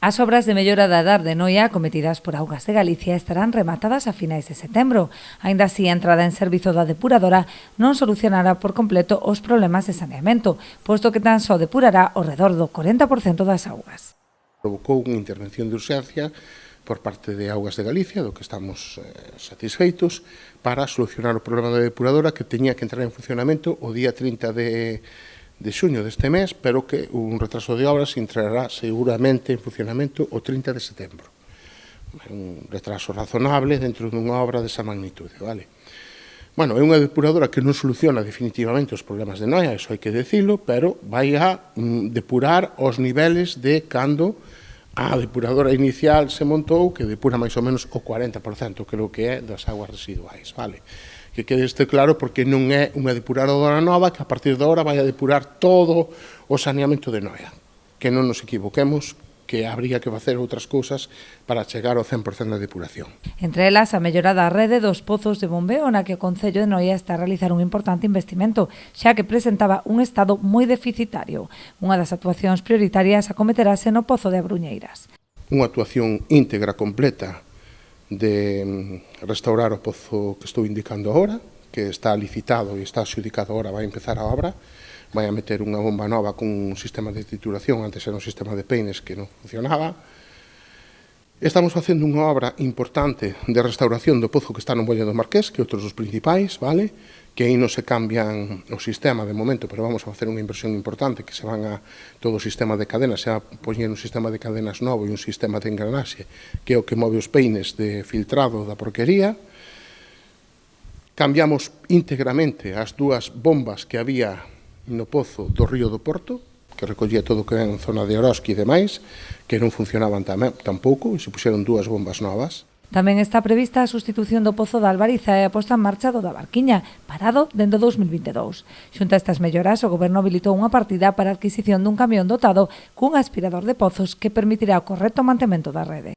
As obras de mellora da dar de Noia cometidas por Augas de Galicia estarán rematadas a finais de setembro. Aínda así, a entrada en servizo da depuradora non solucionará por completo os problemas de saneamento, posto que tan só depurará ao redor do 40% das augas. Provocou unha intervención de urxencia por parte de Augas de Galicia, do que estamos satisfeitos, para solucionar o problema da depuradora que teñía que entrar en funcionamento o día 30 de xuño deste mes, pero que un retraso de obras entrará seguramente en funcionamento o 30 de setembro. Un retraso razonable dentro dunha obra desa magnitude, vale? Bueno, é unha depuradora que non soluciona definitivamente os problemas de Noia, eso hai que decilo, pero vai a depurar os niveles de cando a depuradora inicial se montou, que depura máis ou menos o 40%, creo que é, das augas residuais, vale? Que quede este claro, porque non é unha depuradora nova que a partir de agora vai a depurar todo o saneamento de Noia. Que non nos equivoquemos, que habría que facer outras cousas para chegar ao 100% da depuración. Entre elas, a mellorada rede dos pozos de bombeo na que o Concello de Noia está a realizar un importante investimento, xa que presentaba un estado moi deficitario. Unha das actuacións prioritarias acometerase no Pozo de Abruñeiras. Unha actuación íntegra, completa, de restaurar o pozo que estou indicando agora, que está licitado e está adxudicado agora, vai empezar a obra, vai a meter unha bomba nova con un sistema de trituración, antes era un sistema de peines que non funcionaba. Estamos facendo unha obra importante de restauración do pozo que está no Muelle do Marqués, que é outro dos principais, vale? Que aí non se cambian o sistema de momento, pero vamos a facer unha inversión importante, que se van a todo o sistema de cadenas, se va a poñer un sistema de cadenas novo e un sistema de engranaxe, que é o que move os peines de filtrado da porquería. Cambiamos íntegramente as dúas bombas que había no pozo do Río do Porto, que recollía todo o que era en zona de Oroski e demais, que non funcionaban tampouco, e se puxeron dúas bombas novas. Tamén está prevista a sustitución do pozo da Albariza e a posta en marcha do da Barquiña, parado dende 2022. Xunto a estas melloras, o Goberno habilitou unha partida para a adquisición dun camión dotado cun aspirador de pozos que permitirá o correcto mantemento da rede.